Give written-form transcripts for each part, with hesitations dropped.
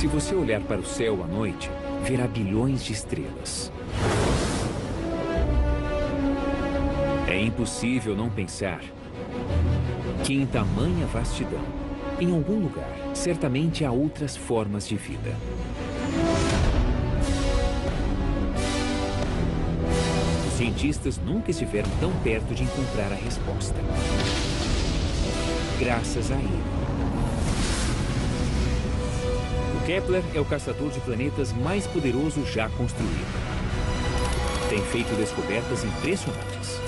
Se você olhar para o céu à noite, verá bilhões de estrelas. É impossível não pensar que em tamanha vastidão, em algum lugar, certamente há outras formas de vida. Os cientistas nunca estiveram tão perto de encontrar a resposta. Graças a ele. O Kepler é o caçador de planetas mais poderoso já construído. Tem feito descobertas impressionantes.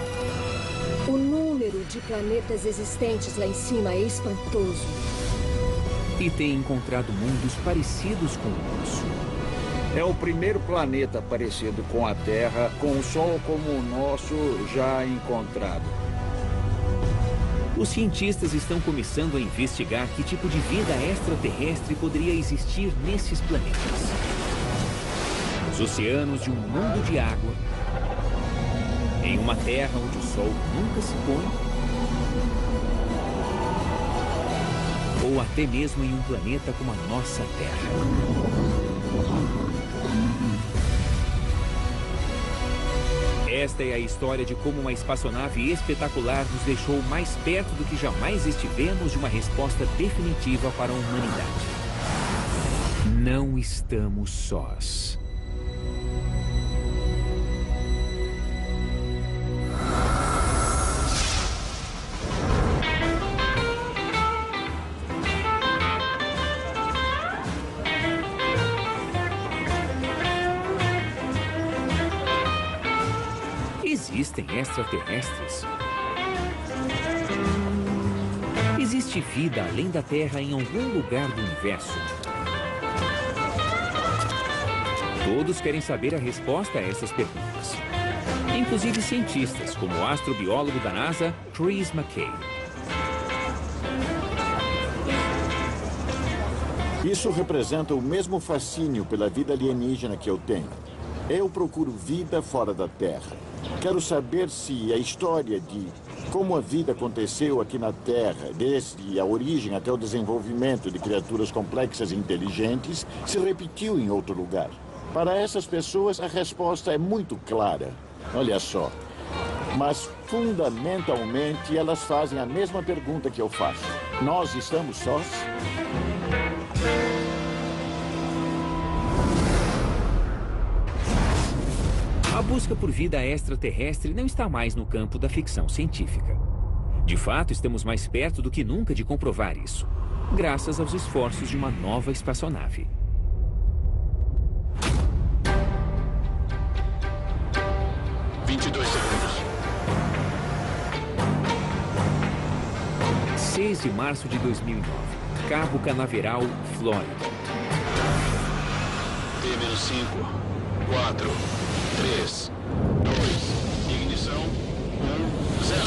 O número de planetas existentes lá em cima é espantoso. E tem encontrado mundos parecidos com o nosso. É o primeiro planeta parecido com a Terra, com o Sol como o nosso já encontrado. Os cientistas estão começando a investigar que tipo de vida extraterrestre poderia existir nesses planetas. Nos oceanos de um mundo de água, em uma terra onde o sol nunca se põe, ou até mesmo em um planeta como a nossa Terra. Esta é a história de como uma espaçonave espetacular nos deixou mais perto do que jamais estivemos de uma resposta definitiva para a humanidade. Não estamos sós. Existem extraterrestres? Existe vida além da Terra em algum lugar do universo? Todos querem saber a resposta a essas perguntas. Inclusive cientistas, como o astrobiólogo da NASA, Chris McKay. Isso representa o mesmo fascínio pela vida alienígena que eu tenho. Eu procuro vida fora da Terra. Quero saber se a história de como a vida aconteceu aqui na Terra, desde a origem até o desenvolvimento de criaturas complexas e inteligentes, se repetiu em outro lugar. Para essas pessoas, a resposta é muito clara. Olha só. Mas, fundamentalmente, elas fazem a mesma pergunta que eu faço. Nós estamos sós? A busca por vida extraterrestre não está mais no campo da ficção científica. De fato, estamos mais perto do que nunca de comprovar isso, graças aos esforços de uma nova espaçonave. segundos. 6 de março de 2009, Cabo Canaveral, Flórida. T-5, 4, 3, 2, ignição, 1, 0.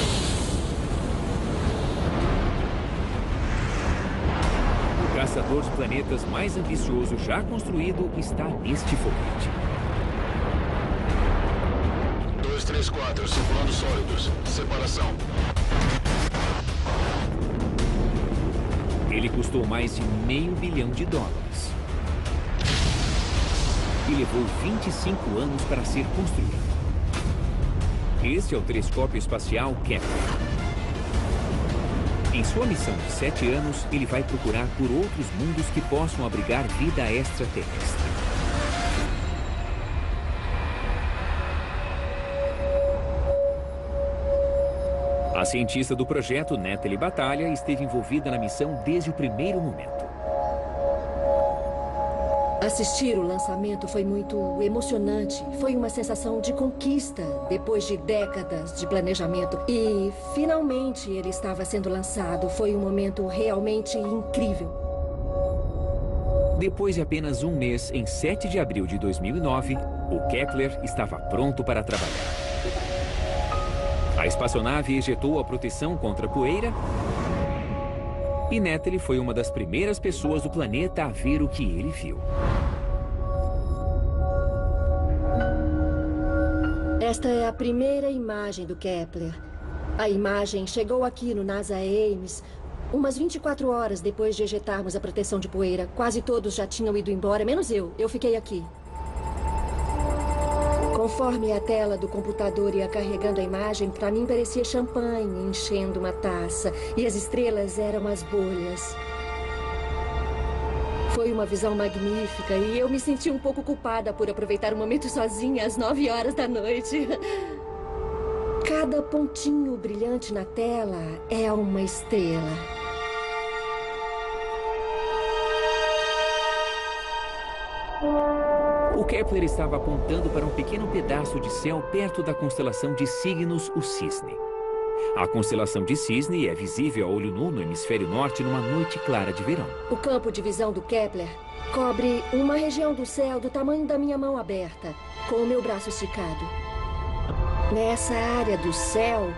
O caçador de planetas mais ambicioso já construído está neste foguete. 2, 3, 4, circulando sólidos. Separação. Ele custou mais de $500 milhão. E levou 25 anos para ser construído. Este é o telescópio espacial Kepler. Em sua missão de 7 anos, ele vai procurar por outros mundos que possam abrigar vida extraterrestre. A cientista do projeto, Natalie Batalha, esteve envolvida na missão desde o primeiro momento. Assistir o lançamento foi muito emocionante. Foi uma sensação de conquista depois de décadas de planejamento. E, finalmente, ele estava sendo lançado. Foi um momento realmente incrível. Depois de apenas um mês, em 7 de abril de 2009, o Kepler estava pronto para trabalhar. A espaçonave ejetou a proteção contra poeira e Natalie foi uma das primeiras pessoas do planeta a ver o que ele viu. Esta é a primeira imagem do Kepler. A imagem chegou aqui no NASA Ames Umas 24 horas depois de ejetarmos a proteção de poeira, quase todos já tinham ido embora, menos eu. Eu fiquei aqui. Conforme a tela do computador ia carregando a imagem, para mim parecia champanhe enchendo uma taça. E as estrelas eram as bolhas. Foi uma visão magnífica e eu me senti um pouco culpada por aproveitar o momento sozinha às 9 horas da noite. Cada pontinho brilhante na tela é uma estrela. O Kepler estava apontando para um pequeno pedaço de céu perto da constelação de Cygnus, o Cisne. A constelação de Cisne é visível a olho nu no hemisfério norte numa noite clara de verão. O campo de visão do Kepler cobre uma região do céu do tamanho da minha mão aberta, com o meu braço esticado. Nessa área do céu,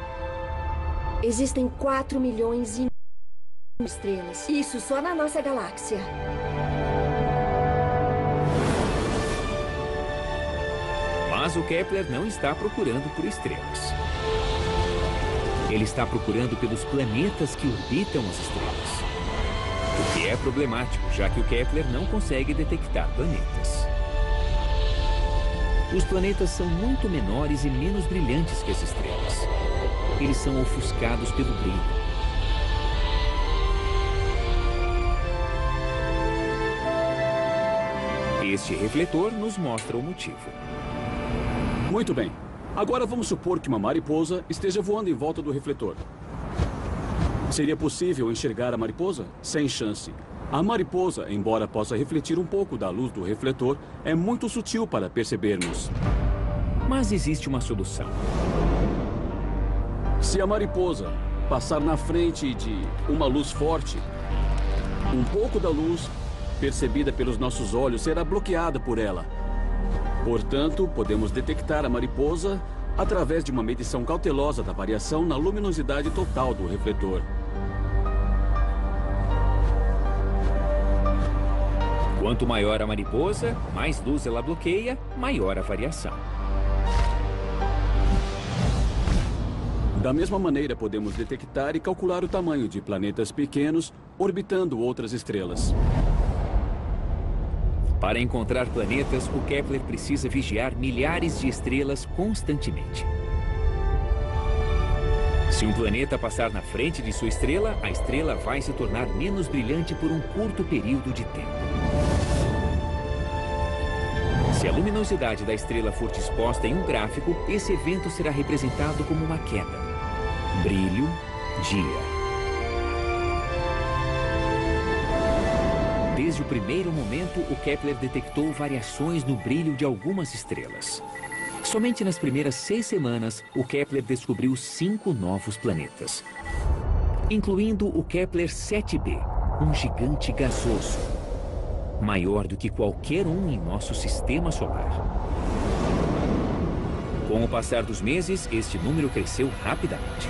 existem 4 milhões e de estrelas. Isso só na nossa galáxia. Mas o Kepler não está procurando por estrelas. Ele está procurando pelos planetas que orbitam as estrelas. O que é problemático, já que o Kepler não consegue detectar planetas. Os planetas são muito menores e menos brilhantes que as estrelas. Eles são ofuscados pelo brilho. Este refletor nos mostra o motivo. Muito bem. Agora vamos supor que uma mariposa esteja voando em volta do refletor. Seria possível enxergar a mariposa? Sem chance. A mariposa, embora possa refletir um pouco da luz do refletor, é muito sutil para percebermos. Mas existe uma solução. Se a mariposa passar na frente de uma luz forte, um pouco da luz percebida pelos nossos olhos será bloqueada por ela. Portanto, podemos detectar a mariposa através de uma medição cautelosa da variação na luminosidade total do refletor. Quanto maior a mariposa, mais luz ela bloqueia, maior a variação. Da mesma maneira, podemos detectar e calcular o tamanho de planetas pequenos orbitando outras estrelas. Para encontrar planetas, o Kepler precisa vigiar milhares de estrelas constantemente. Se um planeta passar na frente de sua estrela, a estrela vai se tornar menos brilhante por um curto período de tempo. Se a luminosidade da estrela for disposta em um gráfico, esse evento será representado como uma queda. Brilho, dia. Desde o primeiro momento, o Kepler detectou variações no brilho de algumas estrelas. Somente nas primeiras 6 semanas, o Kepler descobriu 5 novos planetas, incluindo o Kepler 7b, um gigante gasoso, maior do que qualquer um em nosso sistema solar. Com o passar dos meses, este número cresceu rapidamente.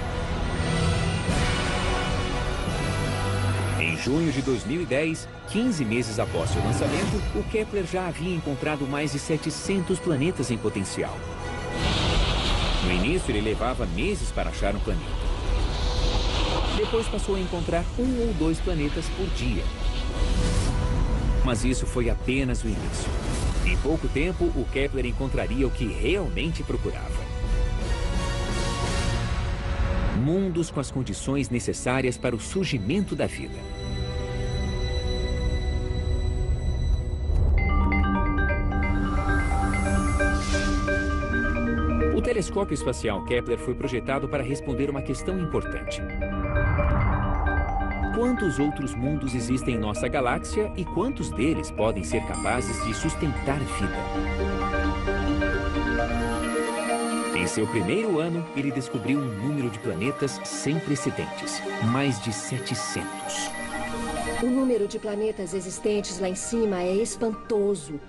Em junho de 2010, 15 meses após seu lançamento, o Kepler já havia encontrado mais de 700 planetas em potencial. No início, ele levava meses para achar um planeta. Depois passou a encontrar 1 ou 2 planetas por dia. Mas isso foi apenas o início. Em pouco tempo, o Kepler encontraria o que realmente procurava. Mundos com as condições necessárias para o surgimento da vida. O telescópio espacial Kepler foi projetado para responder uma questão importante. Quantos outros mundos existem em nossa galáxia e quantos deles podem ser capazes de sustentar vida? Em seu primeiro ano, ele descobriu um número de planetas sem precedentes, mais de 700. O número de planetas existentes lá em cima é espantoso.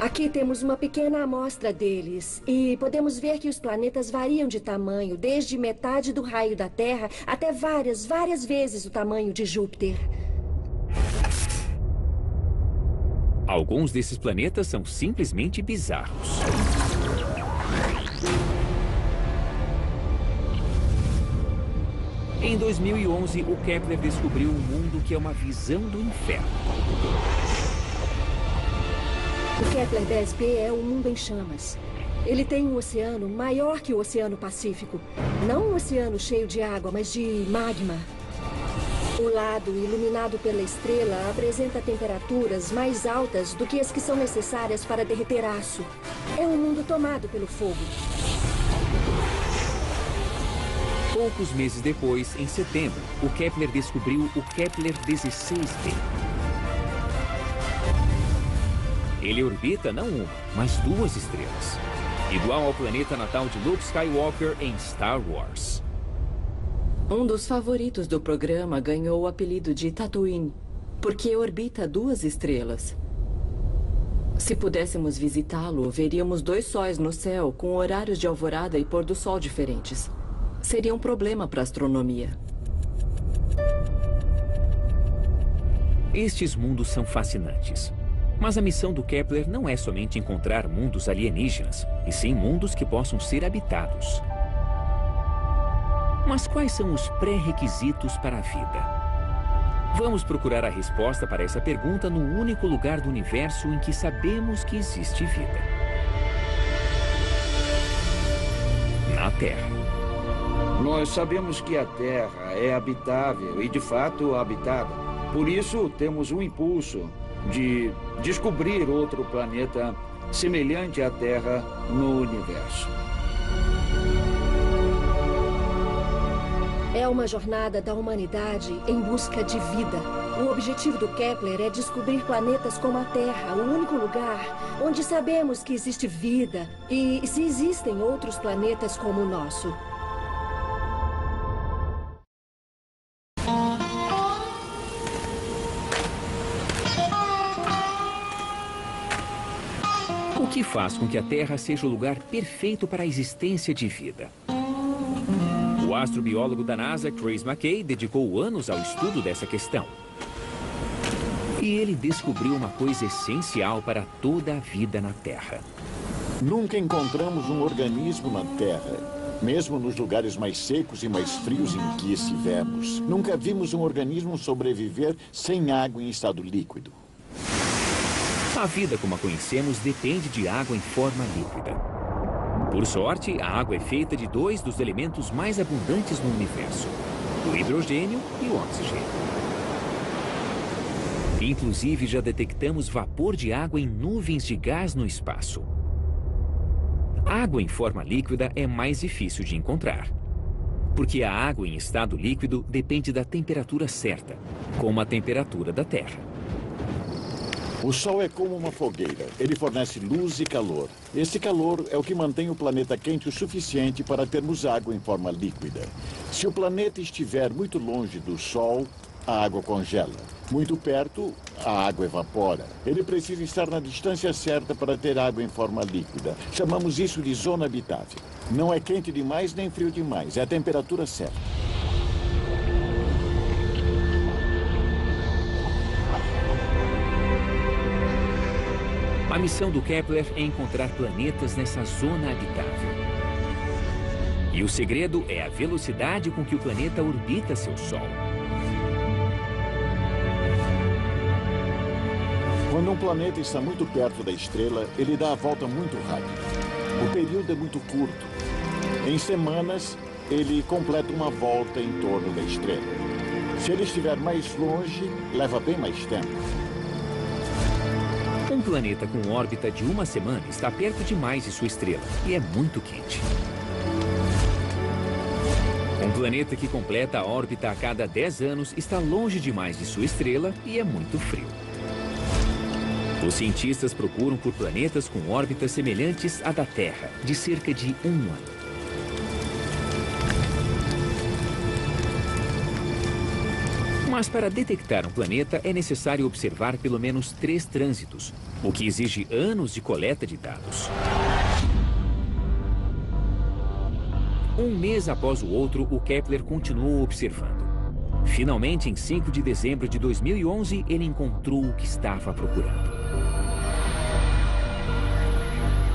Aqui temos uma pequena amostra deles e podemos ver que os planetas variam de tamanho, desde metade do raio da Terra até várias vezes o tamanho de Júpiter. Alguns desses planetas são simplesmente bizarros. Em 2011, o Kepler descobriu um mundo que é uma visão do inferno. O Kepler 10b é um mundo em chamas. Ele tem um oceano maior que o Oceano Pacífico. Não um oceano cheio de água, mas de magma. O lado iluminado pela estrela apresenta temperaturas mais altas do que as que são necessárias para derreter aço. É um mundo tomado pelo fogo. Poucos meses depois, em setembro, o Kepler descobriu o Kepler 16b. Ele orbita não uma, mas 2 estrelas. Igual ao planeta natal de Luke Skywalker em Star Wars. Um dos favoritos do programa ganhou o apelido de Tatooine, porque orbita 2 estrelas. Se pudéssemos visitá-lo, veríamos 2 sóis no céu com horários de alvorada e pôr do sol diferentes. Seria um problema para a astronomia. Estes mundos são fascinantes. Mas a missão do Kepler não é somente encontrar mundos alienígenas, e sim mundos que possam ser habitados. Mas quais são os pré-requisitos para a vida? Vamos procurar a resposta para essa pergunta no único lugar do universo em que sabemos que existe vida. Na Terra. Nós sabemos que a Terra é habitável e, de fato, habitada. Por isso, temos um impulso de descobrir outro planeta semelhante à Terra no universo. É uma jornada da humanidade em busca de vida. O objetivo do Kepler é descobrir planetas como a Terra, o único lugar onde sabemos que existe vida e se existem outros planetas como o nosso. O que faz com que a Terra seja o lugar perfeito para a existência de vida? O astrobiólogo da NASA, Chris McKay, dedicou anos ao estudo dessa questão. E ele descobriu uma coisa essencial para toda a vida na Terra. Nunca encontramos um organismo na Terra, mesmo nos lugares mais secos e mais frios em que estivemos. Nunca vimos um organismo sobreviver sem água em estado líquido. A vida como a conhecemos depende de água em forma líquida. Por sorte, a água é feita de 2 dos elementos mais abundantes no universo: o hidrogênio e o oxigênio. Inclusive, já detectamos vapor de água em nuvens de gás no espaço. Água em forma líquida é mais difícil de encontrar, porque a água em estado líquido depende da temperatura certa, como a temperatura da Terra. O Sol é como uma fogueira. Ele fornece luz e calor. Esse calor é o que mantém o planeta quente o suficiente para termos água em forma líquida. Se o planeta estiver muito longe do Sol, a água congela. Muito perto, a água evapora. Ele precisa estar na distância certa para ter água em forma líquida. Chamamos isso de zona habitável. Não é quente demais nem frio demais. É a temperatura certa. A missão do Kepler é encontrar planetas nessa zona habitável. E o segredo é a velocidade com que o planeta orbita seu Sol. Quando um planeta está muito perto da estrela, ele dá a volta muito rápido. O período é muito curto. Em semanas, ele completa uma volta em torno da estrela. Se ele estiver mais longe, leva bem mais tempo. Um planeta com órbita de 1 semana está perto demais de sua estrela e é muito quente. Um planeta que completa a órbita a cada 10 anos está longe demais de sua estrela e é muito frio. Os cientistas procuram por planetas com órbitas semelhantes à da Terra, de cerca de 1 ano. Mas para detectar um planeta é necessário observar pelo menos 3 trânsitos, o que exige anos de coleta de dados. Um mês após o outro, o Kepler continuou observando. Finalmente, em 5 de dezembro de 2011, ele encontrou o que estava procurando.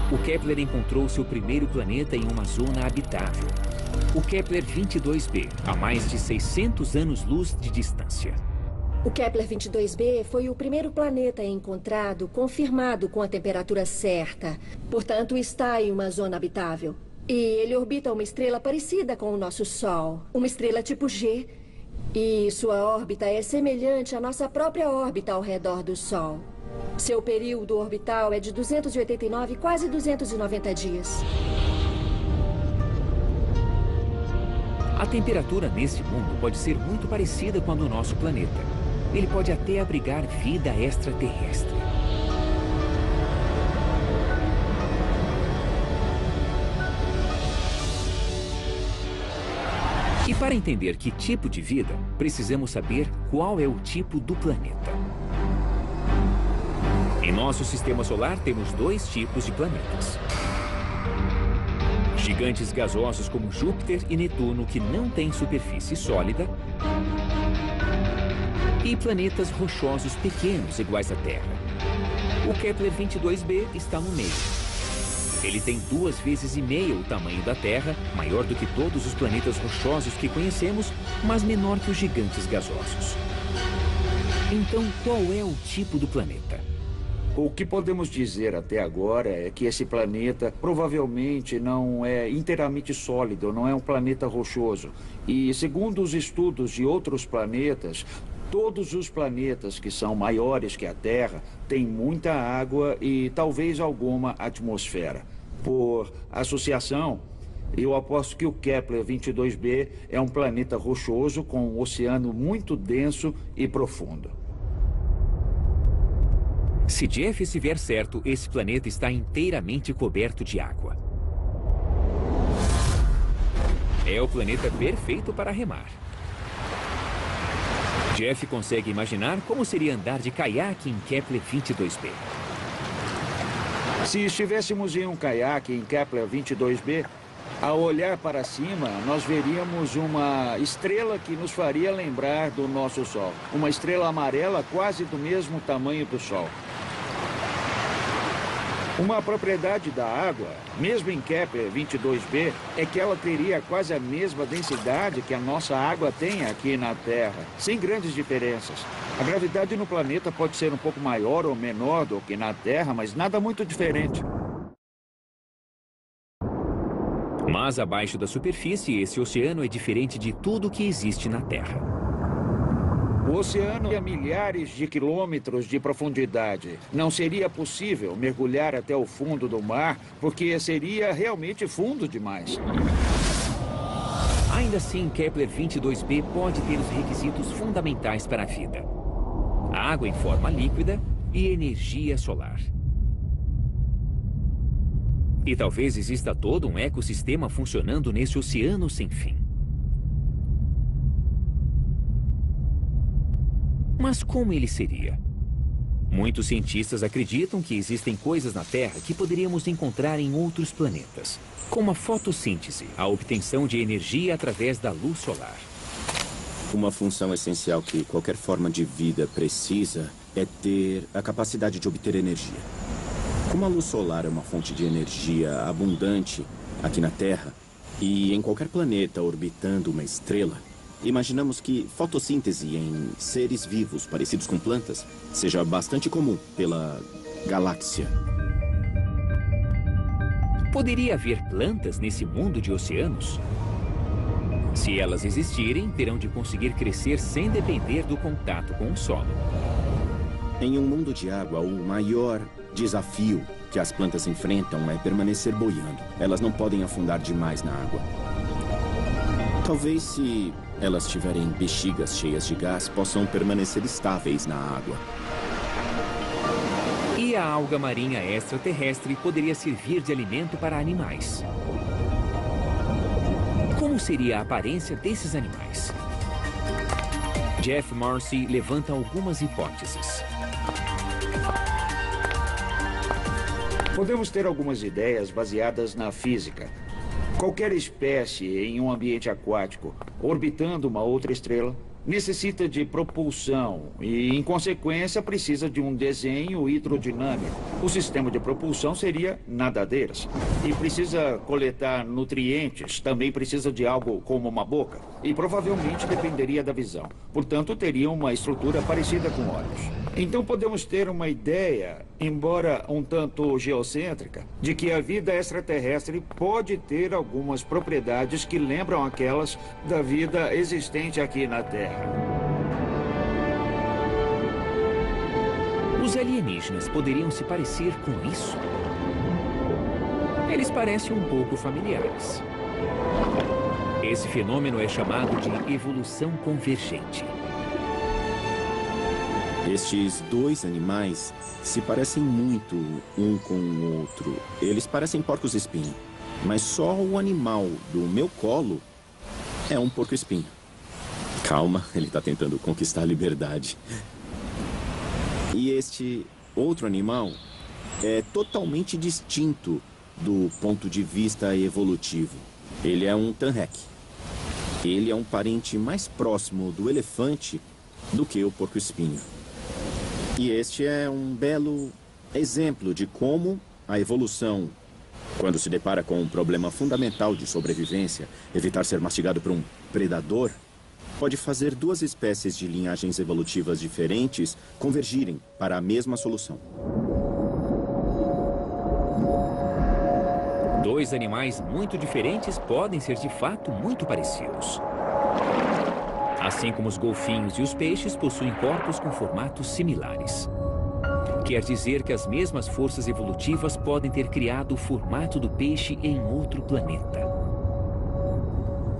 O Kepler encontrou seu primeiro planeta em uma zona habitável. o Kepler 22b, a mais de 600 anos-luz de distância. O Kepler 22b foi o primeiro planeta encontrado confirmado com a temperatura certa. Portanto, está em uma zona habitável. E ele orbita uma estrela parecida com o nosso Sol. Uma estrela tipo G. E sua órbita é semelhante à nossa própria órbita ao redor do Sol. Seu período orbital é de 289, quase 290 dias. A temperatura neste mundo pode ser muito parecida com a do nosso planeta. Ele pode até abrigar vida extraterrestre. E para entender que tipo de vida, precisamos saber qual é o tipo do planeta. Em nosso sistema solar, temos dois tipos de planetas. Gigantes gasosos como Júpiter e Netuno, que não têm superfície sólida. E planetas rochosos pequenos iguais à Terra. O Kepler 22b está no meio. Ele tem 2,5 vezes o tamanho da Terra, maior do que todos os planetas rochosos que conhecemos, mas menor que os gigantes gasosos. Então, qual é o tipo do planeta? O que podemos dizer até agora é que esse planeta provavelmente não é inteiramente sólido, não é um planeta rochoso. E segundo os estudos de outros planetas, todos os planetas que são maiores que a Terra têm muita água e talvez alguma atmosfera. Por associação, eu aposto que o Kepler 22b é um planeta rochoso com um oceano muito denso e profundo. Se Jeff estiver certo, esse planeta está inteiramente coberto de água. É o planeta perfeito para remar. Jeff consegue imaginar como seria andar de caiaque em Kepler 22b. Se estivéssemos em um caiaque em Kepler 22b, ao olhar para cima, nós veríamos uma estrela que nos faria lembrar do nosso Sol. Uma estrela amarela quase do mesmo tamanho do Sol. Uma propriedade da água, mesmo em Kepler 22b, é que ela teria quase a mesma densidade que a nossa água tem aqui na Terra, sem grandes diferenças. A gravidade no planeta pode ser um pouco maior ou menor do que na Terra, mas nada muito diferente. Mas abaixo da superfície, esse oceano é diferente de tudo que existe na Terra. O oceano é a milhares de quilômetros de profundidade. Não seria possível mergulhar até o fundo do mar, porque seria realmente fundo demais. Ainda assim, Kepler 22b pode ter os requisitos fundamentais para a vida: água em forma líquida e energia solar. E talvez exista todo um ecossistema funcionando nesse oceano sem fim. Mas como ele seria? Muitos cientistas acreditam que existem coisas na Terra que poderíamos encontrar em outros planetas, como a fotossíntese, a obtenção de energia através da luz solar. Uma função essencial que qualquer forma de vida precisa é ter a capacidade de obter energia. Como a luz solar é uma fonte de energia abundante aqui na Terra e em qualquer planeta orbitando uma estrela, imaginamos que fotossíntese em seres vivos parecidos com plantas seja bastante comum pela galáxia. Poderia haver plantas nesse mundo de oceanos? Se elas existirem, terão de conseguir crescer sem depender do contato com o solo. Em um mundo de água, o maior desafio que as plantas enfrentam é permanecer boiando. Elas não podem afundar demais na água. Talvez se elas tiverem bexigas cheias de gás, possam permanecer estáveis na água. E a alga marinha extraterrestre poderia servir de alimento para animais. Como seria a aparência desses animais? Jeff Marcy levanta algumas hipóteses. Podemos ter algumas ideias baseadas na física. Qualquer espécie em um ambiente aquático, orbitando uma outra estrela, necessita de propulsão e, em consequência, precisa de um desenho hidrodinâmico. O sistema de propulsão seria nadadeiras. E precisa coletar nutrientes, também precisa de algo como uma boca. E provavelmente dependeria da visão. Portanto, teria uma estrutura parecida com olhos. Então podemos ter uma ideia, embora um tanto geocêntrica, de que a vida extraterrestre pode ter algumas propriedades que lembram aquelas da vida existente aqui na Terra. Os alienígenas poderiam se parecer com isso? Eles parecem um pouco familiares. Esse fenômeno é chamado de evolução convergente. Estes dois animais se parecem muito um com o outro. Eles parecem porcos-espinho, mas só o animal do meu colo é um porco-espinho. Calma, ele está tentando conquistar a liberdade. E este outro animal é totalmente distinto do ponto de vista evolutivo. Ele é um tanrec. Ele é um parente mais próximo do elefante do que o porco-espinho. E este é um belo exemplo de como a evolução, quando se depara com um problema fundamental de sobrevivência, evitar ser mastigado por um predador, pode fazer duas espécies de linhagens evolutivas diferentes convergirem para a mesma solução. Dois animais muito diferentes podem ser de fato muito parecidos. Assim como os golfinhos e os peixes possuem corpos com formatos similares. Quer dizer que as mesmas forças evolutivas podem ter criado o formato do peixe em outro planeta.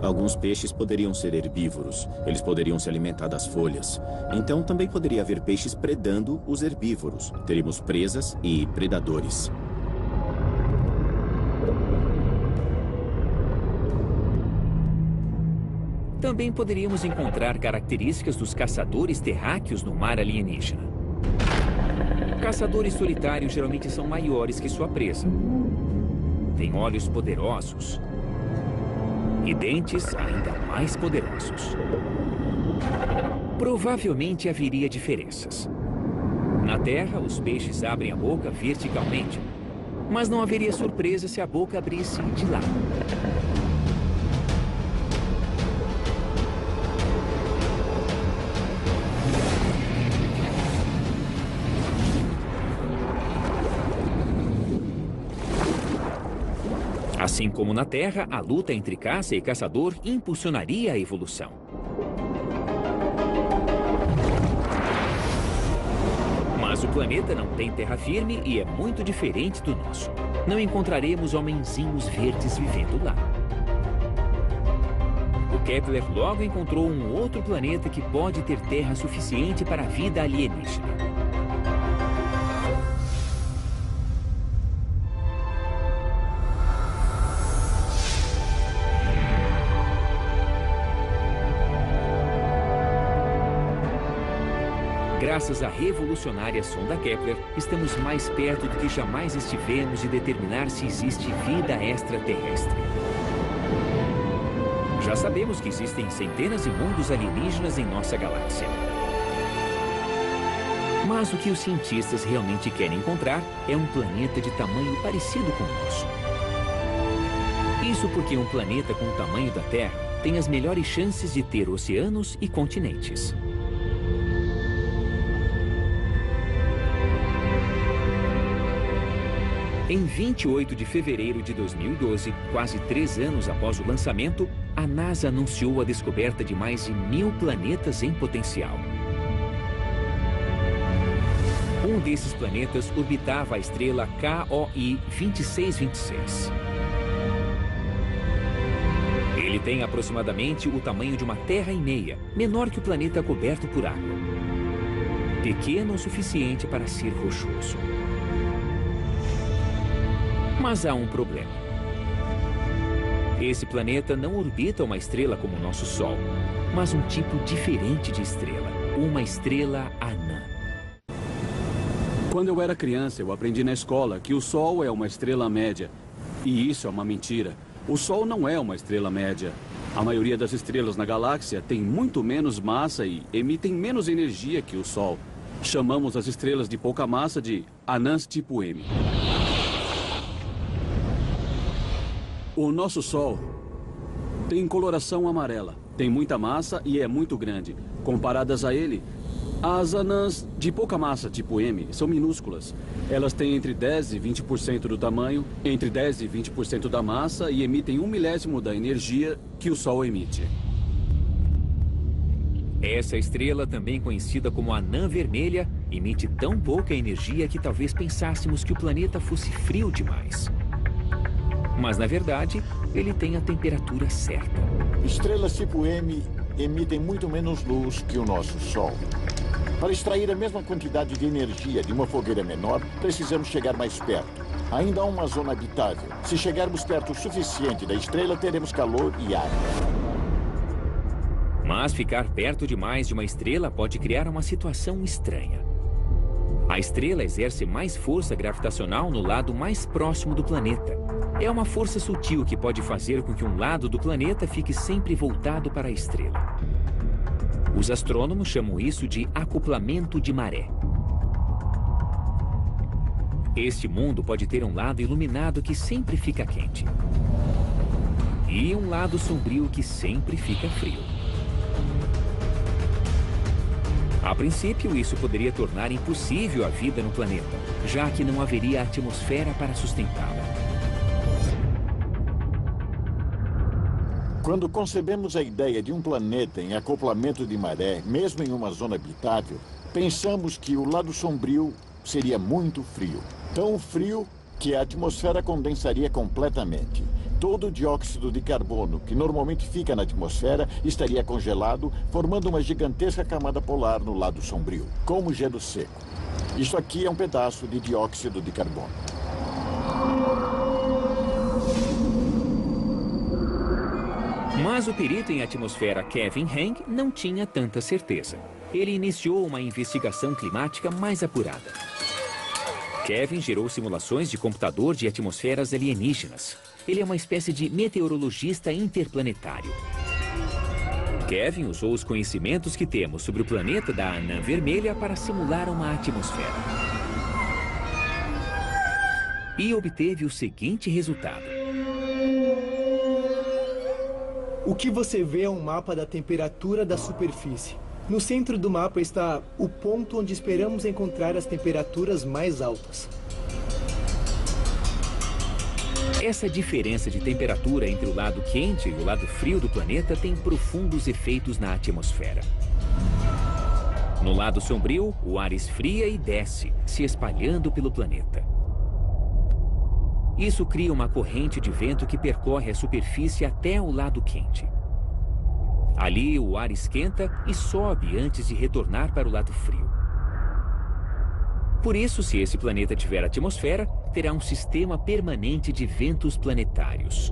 Alguns peixes poderiam ser herbívoros. Eles poderiam se alimentar das folhas. Então também poderia haver peixes predando os herbívoros. Teríamos presas e predadores. Também poderíamos encontrar características dos caçadores terráqueos no mar alienígena. Caçadores solitários geralmente são maiores que sua presa. Têm olhos poderosos e dentes ainda mais poderosos. Provavelmente haveria diferenças. Na Terra, os peixes abrem a boca verticalmente, mas não haveria surpresa se a boca abrisse de lado. Assim como na Terra, a luta entre caça e caçador impulsionaria a evolução. Mas o planeta não tem terra firme e é muito diferente do nosso. Não encontraremos homenzinhos verdes vivendo lá. O Kepler logo encontrou um outro planeta que pode ter terra suficiente para a vida alienígena. Graças à revolucionária sonda Kepler, estamos mais perto do que jamais estivemos de determinar se existe vida extraterrestre. Já sabemos que existem centenas de mundos alienígenas em nossa galáxia. Mas o que os cientistas realmente querem encontrar é um planeta de tamanho parecido com o nosso. Isso porque um planeta com o tamanho da Terra tem as melhores chances de ter oceanos e continentes. Em 28 de fevereiro de 2012, quase 3 anos após o lançamento, a NASA anunciou a descoberta de mais de 1000 planetas em potencial. Um desses planetas orbitava a estrela KOI 2626. Ele tem aproximadamente o tamanho de uma terra e meia, menor que o planeta coberto por água. Pequeno o suficiente para ser rochoso. Mas há um problema. Esse planeta não orbita uma estrela como o nosso Sol, mas um tipo diferente de estrela, uma estrela anã. Quando eu era criança, eu aprendi na escola que o Sol é uma estrela média. E isso é uma mentira. O Sol não é uma estrela média. A maioria das estrelas na galáxia tem muito menos massa e emitem menos energia que o Sol. Chamamos as estrelas de pouca massa de anãs tipo M. O nosso Sol tem coloração amarela, tem muita massa e é muito grande. Comparadas a ele, as anãs de pouca massa, tipo M, são minúsculas. Elas têm entre 10% e 20% do tamanho, entre 10% e 20% da massa e emitem 1/1000 da energia que o Sol emite. Essa estrela, também conhecida como anã vermelha, emite tão pouca energia que talvez pensássemos que o planeta fosse frio demais. Mas, na verdade, ele tem a temperatura certa. Estrelas tipo M emitem muito menos luz que o nosso Sol. Para extrair a mesma quantidade de energia de uma fogueira menor, precisamos chegar mais perto. Ainda há uma zona habitável. Se chegarmos perto o suficiente da estrela, teremos calor e ar. Mas ficar perto demais de uma estrela pode criar uma situação estranha. A estrela exerce mais força gravitacional no lado mais próximo do planeta. É uma força sutil que pode fazer com que um lado do planeta fique sempre voltado para a estrela. Os astrônomos chamam isso de acoplamento de maré. Este mundo pode ter um lado iluminado que sempre fica quente. E um lado sombrio que sempre fica frio. A princípio, isso poderia tornar impossível a vida no planeta, já que não haveria atmosfera para sustentá-la. Quando concebemos a ideia de um planeta em acoplamento de maré, mesmo em uma zona habitável, pensamos que o lado sombrio seria muito frio. Tão frio que a atmosfera condensaria completamente. Todo o dióxido de carbono, que normalmente fica na atmosfera, estaria congelado, formando uma gigantesca camada polar no lado sombrio, como gelo seco. Isso aqui é um pedaço de dióxido de carbono. Mas o perito em atmosfera Kevin Heng não tinha tanta certeza. Ele iniciou uma investigação climática mais apurada. Kevin gerou simulações de computador de atmosferas alienígenas. Ele é uma espécie de meteorologista interplanetário. Kevin usou os conhecimentos que temos sobre o planeta da anã vermelha para simular uma atmosfera. E obteve o seguinte resultado. O que você vê é um mapa da temperatura da superfície. No centro do mapa está o ponto onde esperamos encontrar as temperaturas mais altas. Essa diferença de temperatura entre o lado quente e o lado frio do planeta tem profundos efeitos na atmosfera. No lado sombrio, o ar esfria e desce, se espalhando pelo planeta. Isso cria uma corrente de vento que percorre a superfície até o lado quente. Ali, o ar esquenta e sobe antes de retornar para o lado frio. Por isso, se esse planeta tiver atmosfera, terá um sistema permanente de ventos planetários.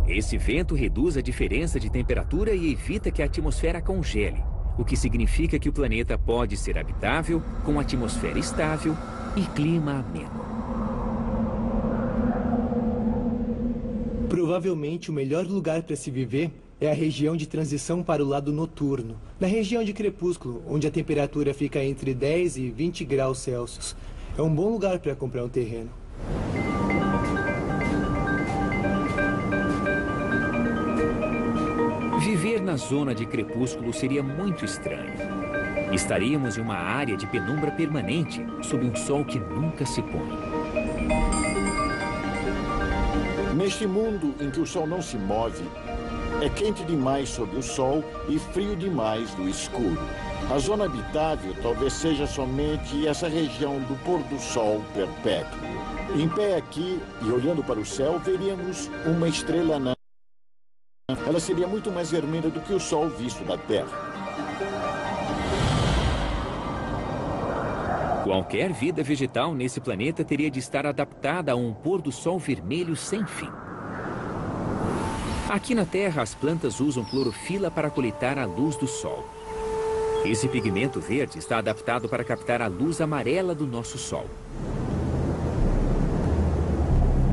Esse vento reduz a diferença de temperatura e evita que a atmosfera congele, o que significa que o planeta pode ser habitável, com atmosfera estável e clima ameno. Provavelmente o melhor lugar para se viver é a região de transição para o lado noturno, na região de crepúsculo, onde a temperatura fica entre 10 e 20 graus Celsius. É um bom lugar para comprar um terreno. Viver na zona de crepúsculo seria muito estranho. Estaríamos em uma área de penumbra permanente, sob um sol que nunca se põe. Neste mundo em que o sol não se move, é quente demais sob o sol e frio demais no escuro. A zona habitável talvez seja somente essa região do pôr do sol perpétuo. Em pé aqui e olhando para o céu, veríamos uma estrela anã. Ela seria muito mais vermelha do que o sol visto da Terra. Qualquer vida vegetal nesse planeta teria de estar adaptada a um pôr do sol vermelho sem fim. Aqui na Terra, as plantas usam clorofila para coletar a luz do sol. Esse pigmento verde está adaptado para captar a luz amarela do nosso sol.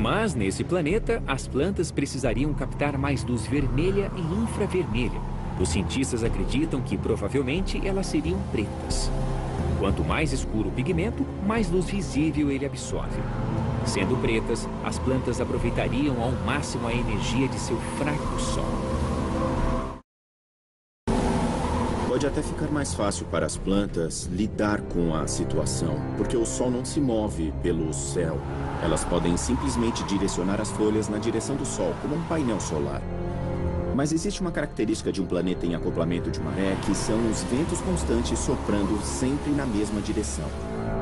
Mas, nesse planeta, as plantas precisariam captar mais luz vermelha e infravermelha. Os cientistas acreditam que, provavelmente, elas seriam pretas. Quanto mais escuro o pigmento, mais luz visível ele absorve. Sendo pretas, as plantas aproveitariam ao máximo a energia de seu fraco sol. Pode até ficar mais fácil para as plantas lidar com a situação, porque o sol não se move pelo céu. Elas podem simplesmente direcionar as folhas na direção do sol, como um painel solar. Mas existe uma característica de um planeta em acoplamento de maré, que são os ventos constantes soprando sempre na mesma direção.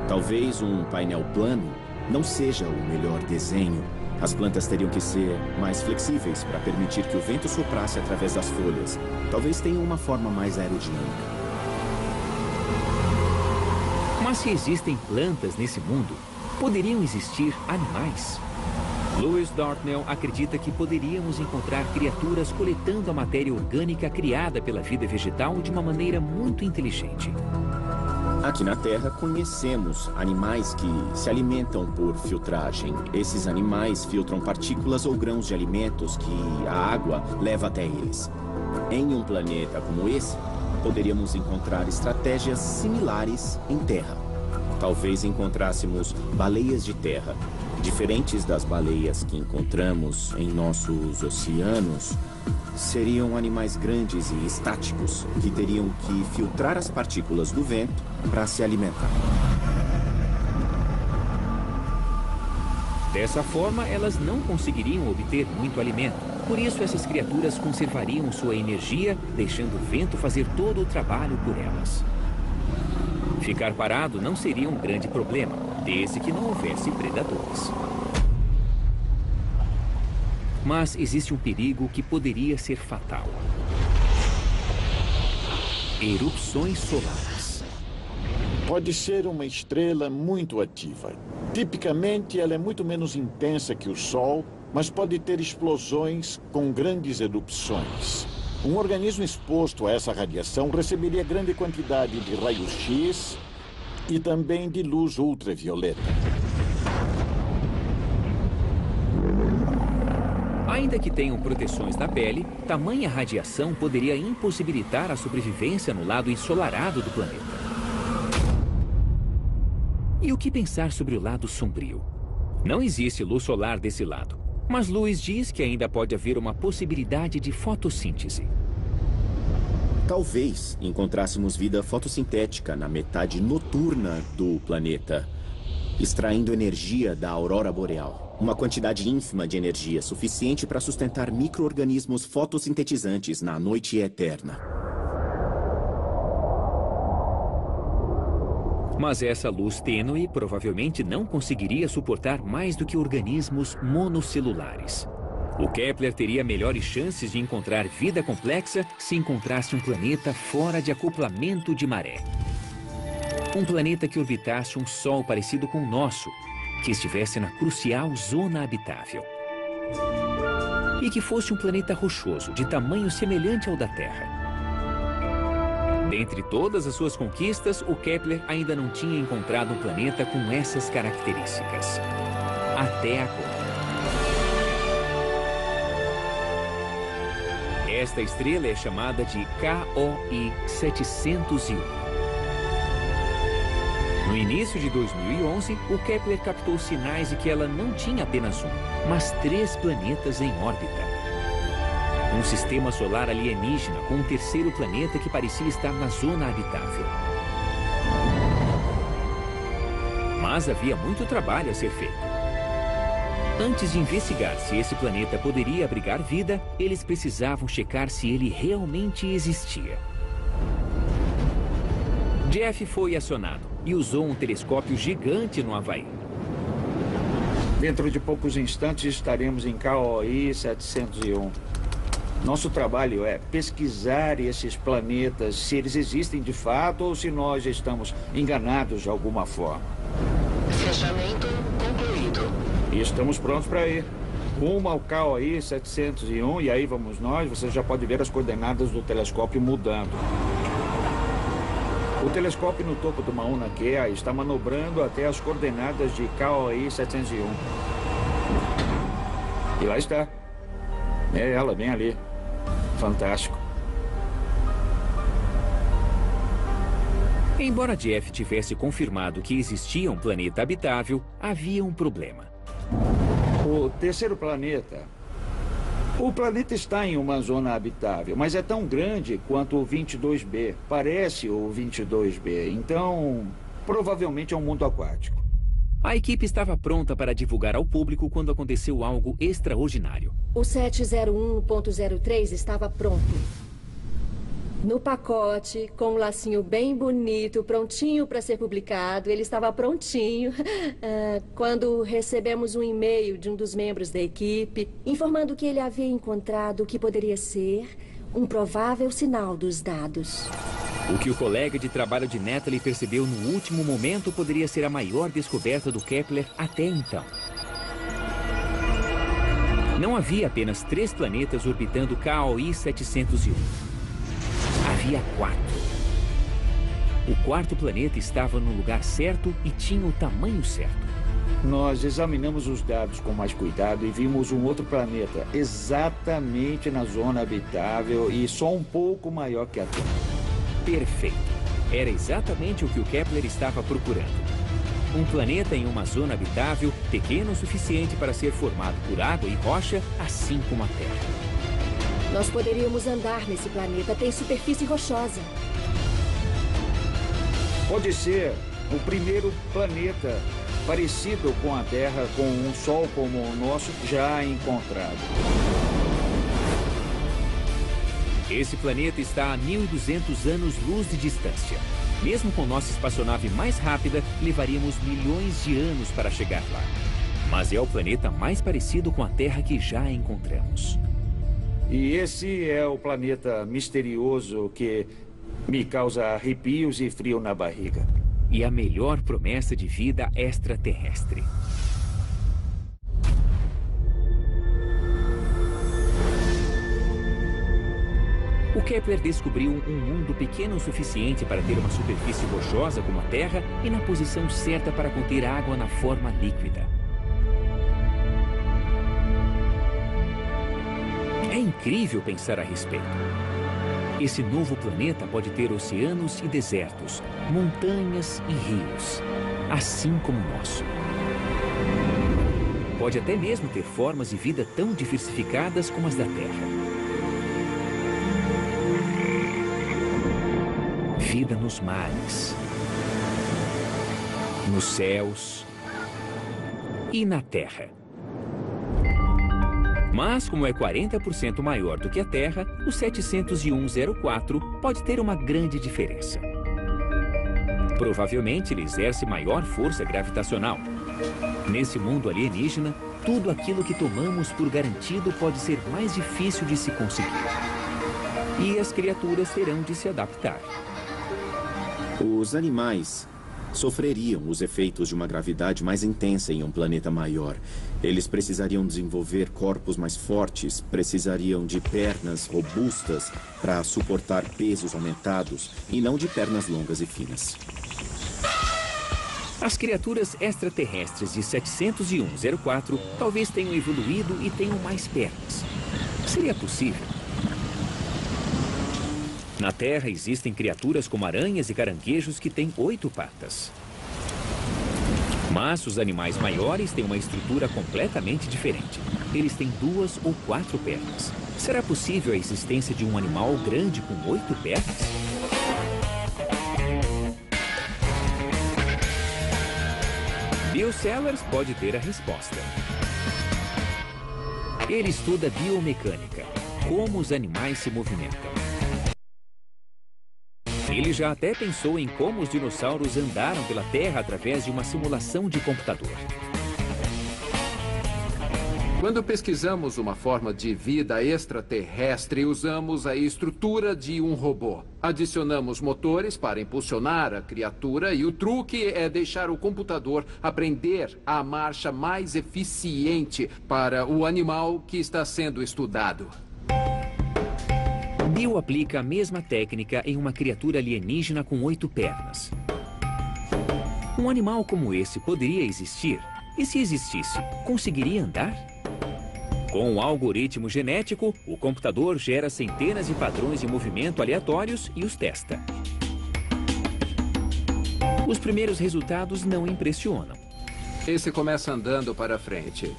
Talvez um painel plano não seja o melhor desenho. As plantas teriam que ser mais flexíveis para permitir que o vento soprasse através das folhas. Talvez tenham uma forma mais aerodinâmica. Mas se existem plantas nesse mundo, poderiam existir animais? Lewis Dartnell acredita que poderíamos encontrar criaturas coletando a matéria orgânica criada pela vida vegetal de uma maneira muito inteligente. Aqui na Terra, conhecemos animais que se alimentam por filtragem. Esses animais filtram partículas ou grãos de alimentos que a água leva até eles. Em um planeta como esse, poderíamos encontrar estratégias similares em terra. Talvez encontrássemos baleias de terra, diferentes das baleias que encontramos em nossos oceanos. Seriam animais grandes e estáticos que teriam que filtrar as partículas do vento para se alimentar. Dessa forma, elas não conseguiriam obter muito alimento. Por isso, essas criaturas conservariam sua energia, deixando o vento fazer todo o trabalho por elas. Ficar parado não seria um grande problema, desde que não houvesse predadores. Mas existe um perigo que poderia ser fatal. Erupções solares. Pode ser uma estrela muito ativa. Tipicamente, ela é muito menos intensa que o Sol, mas pode ter explosões com grandes erupções. Um organismo exposto a essa radiação receberia grande quantidade de raios-x e também de luz ultravioleta. Ainda que tenham proteções na pele, tamanha radiação poderia impossibilitar a sobrevivência no lado ensolarado do planeta. E o que pensar sobre o lado sombrio? Não existe luz solar desse lado, mas Lewis diz que ainda pode haver uma possibilidade de fotossíntese. Talvez encontrássemos vida fotossintética na metade noturna do planeta, extraindo energia da aurora boreal. Uma quantidade ínfima de energia suficiente para sustentar micro-organismos fotossintetizantes na noite eterna. Mas essa luz tênue provavelmente não conseguiria suportar mais do que organismos monocelulares. O Kepler teria melhores chances de encontrar vida complexa se encontrasse um planeta fora de acoplamento de maré. Um planeta que orbitasse um Sol parecido com o nosso, que estivesse na crucial zona habitável. E que fosse um planeta rochoso, de tamanho semelhante ao da Terra. Dentre todas as suas conquistas, o Kepler ainda não tinha encontrado um planeta com essas características. Até agora. Esta estrela é chamada de KOI 701. No início de 2011, o Kepler captou sinais de que ela não tinha apenas um, mas 3 planetas em órbita. Um sistema solar alienígena com um terceiro planeta que parecia estar na zona habitável. Mas havia muito trabalho a ser feito. Antes de investigar se esse planeta poderia abrigar vida, eles precisavam checar se ele realmente existia. Jeff foi acionado e usou um telescópio gigante no Havaí. Dentro de poucos instantes estaremos em KOI 701. Nosso trabalho é pesquisar esses planetas, se eles existem de fato ou se nós estamos enganados de alguma forma. Fechamento concluído. E estamos prontos para ir. Rumo ao KOI 701 e aí vamos nós. Você já pode ver as coordenadas do telescópio mudando. O telescópio no topo do Mauna Kea está manobrando até as coordenadas de KOI 701. E lá está. É ela, bem ali. Fantástico. Embora Jeff tivesse confirmado que existia um planeta habitável, havia um problema. O terceiro planeta. O planeta está em uma zona habitável, mas é tão grande quanto o 22B. Parece o 22B, então provavelmente é um mundo aquático. A equipe estava pronta para divulgar ao público quando aconteceu algo extraordinário. O 701.03 estava pronto. No pacote, com um lacinho bem bonito, prontinho para ser publicado. Ele estava prontinho quando recebemos um e-mail de um dos membros da equipe informando que ele havia encontrado o que poderia ser um provável sinal dos dados. O que o colega de trabalho de Natalie percebeu no último momento poderia ser a maior descoberta do Kepler até então. Não havia apenas 3 planetas orbitando KOI 701. Havia 4. O quarto planeta estava no lugar certo e tinha o tamanho certo. Nós examinamos os dados com mais cuidado e vimos um outro planeta exatamente na zona habitável e só um pouco maior que a Terra. Perfeito. Era exatamente o que o Kepler estava procurando. Um planeta em uma zona habitável, pequeno o suficiente para ser formado por água e rocha, assim como a Terra. Nós poderíamos andar nesse planeta. Tem superfície rochosa. Pode ser o primeiro planeta parecido com a Terra, com um Sol como o nosso, já encontrado. Esse planeta está a 1.200 anos-luz de distância. Mesmo com nossa espaçonave mais rápida, levaríamos milhões de anos para chegar lá. Mas é o planeta mais parecido com a Terra que já encontramos. E esse é o planeta misterioso que me causa arrepios e frio na barriga. E a melhor promessa de vida extraterrestre. O Kepler descobriu um mundo pequeno o suficiente para ter uma superfície rochosa como a Terra e na posição certa para conter água na forma líquida. É incrível pensar a respeito. Esse novo planeta pode ter oceanos e desertos, montanhas e rios, assim como o nosso. Pode até mesmo ter formas de vida tão diversificadas como as da Terra. Vida nos mares, nos céus e na Terra. Mas, como é 40% maior do que a Terra, o 701.04 pode ter uma grande diferença. Provavelmente ele exerce maior força gravitacional. Nesse mundo alienígena, tudo aquilo que tomamos por garantido pode ser mais difícil de se conseguir. E as criaturas terão de se adaptar. Os animais sofreriam os efeitos de uma gravidade mais intensa em um planeta maior. Eles precisariam desenvolver corpos mais fortes, precisariam de pernas robustas para suportar pesos aumentados e não de pernas longas e finas. As criaturas extraterrestres de 701.04 talvez tenham evoluído e tenham mais pernas. Seria possível? Na Terra existem criaturas como aranhas e caranguejos que têm 8 patas. Mas os animais maiores têm uma estrutura completamente diferente. Eles têm 2 ou 4 pernas. Será possível a existência de um animal grande com 8 pernas? Bill Sellers pode ter a resposta. Ele estuda biomecânica, como os animais se movimentam. Ele já até pensou em como os dinossauros andaram pela Terra através de uma simulação de computador. Quando pesquisamos uma forma de vida extraterrestre, usamos a estrutura de um robô. Adicionamos motores para impulsionar a criatura e o truque é deixar o computador aprender a marcha mais eficiente para o animal que está sendo estudado. Bill aplica a mesma técnica em uma criatura alienígena com 8 pernas. Um animal como esse poderia existir? E se existisse, conseguiria andar? Com um algoritmo genético, o computador gera centenas de padrões de movimento aleatórios e os testa. Os primeiros resultados não impressionam. Esse começa andando para frente.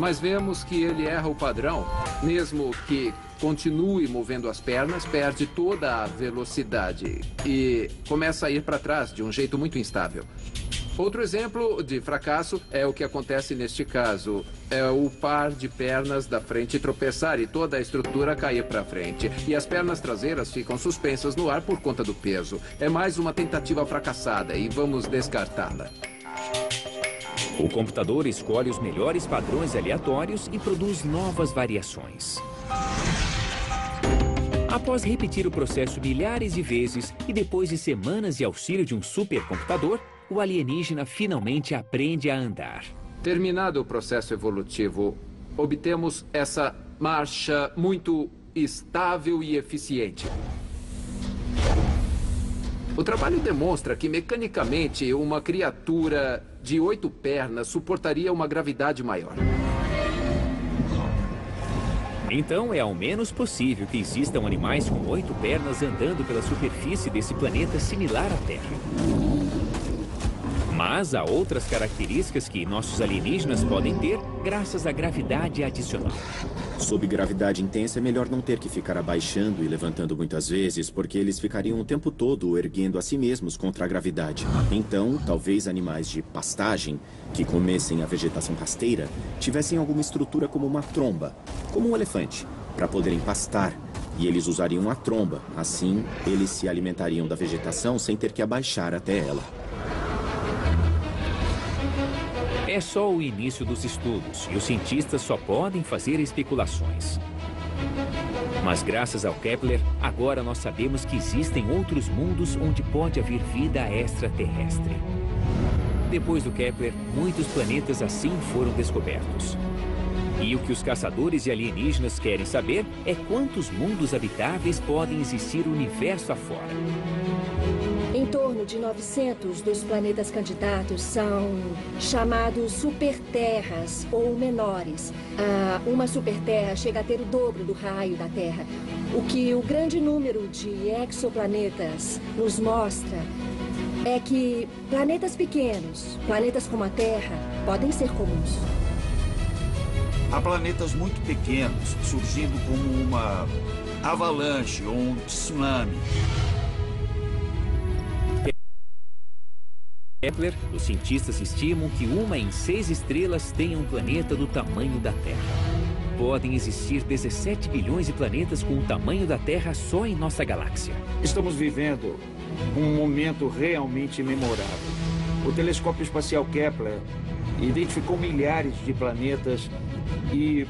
Mas vemos que ele erra o padrão. Mesmo que continue movendo as pernas, perde toda a velocidade e começa a ir para trás de um jeito muito instável. Outro exemplo de fracasso é o que acontece neste caso. É o par de pernas da frente tropeçar e toda a estrutura cair para frente. E as pernas traseiras ficam suspensas no ar por conta do peso. É mais uma tentativa fracassada e vamos descartá-la. O computador escolhe os melhores padrões aleatórios e produz novas variações. Após repetir o processo milhares de vezes e depois de semanas de auxílio de um supercomputador, o alienígena finalmente aprende a andar. Terminado o processo evolutivo, obtemos essa marcha muito estável e eficiente. O trabalho demonstra que, mecanicamente, uma criatura de 8 pernas suportaria uma gravidade maior. Então, é ao menos possível que existam animais com 8 pernas andando pela superfície desse planeta similar à Terra. Mas há outras características que nossos alienígenas podem ter graças à gravidade adicional. Sob gravidade intensa é melhor não ter que ficar abaixando e levantando muitas vezes, porque eles ficariam o tempo todo erguendo a si mesmos contra a gravidade. Então, talvez animais de pastagem, que comessem a vegetação rasteira, tivessem alguma estrutura como uma tromba, como um elefante, para poderem pastar. E eles usariam a tromba. Assim, eles se alimentariam da vegetação sem ter que abaixar até ela. É só o início dos estudos e os cientistas só podem fazer especulações. Mas graças ao Kepler, agora nós sabemos que existem outros mundos onde pode haver vida extraterrestre. Depois do Kepler, muitos planetas assim foram descobertos. E o que os caçadores de alienígenas querem saber é quantos mundos habitáveis podem existir no universo afora. Em torno de 900 dos planetas candidatos são chamados superterras ou menores. Uma superterra chega a ter o dobro do raio da Terra. O que o grande número de exoplanetas nos mostra é que planetas pequenos, planetas como a Terra, podem ser comuns. Há planetas muito pequenos surgindo como uma avalanche ou um tsunami. Kepler, os cientistas estimam que 1 em 6 estrelas tenha um planeta do tamanho da Terra. Podem existir 17 bilhões de planetas com o tamanho da Terra só em nossa galáxia. Estamos vivendo um momento realmente memorável. O telescópio espacial Kepler identificou milhares de planetas e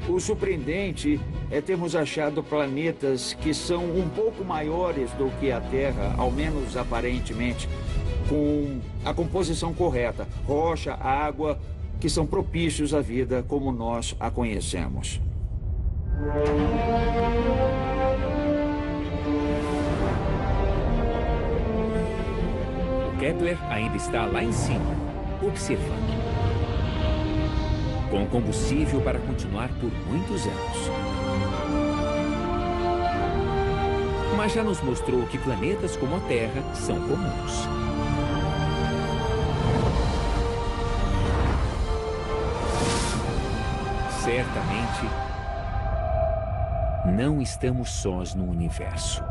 o surpreendente é termos achado planetas que são um pouco maiores do que a Terra, ao menos aparentemente, com a composição correta, rocha, água, que são propícios à vida como nós a conhecemos. O Kepler ainda está lá em cima, observando. Com combustível para continuar por muitos anos. Mas já nos mostrou que planetas como a Terra são comuns. Certamente, não estamos sós no universo.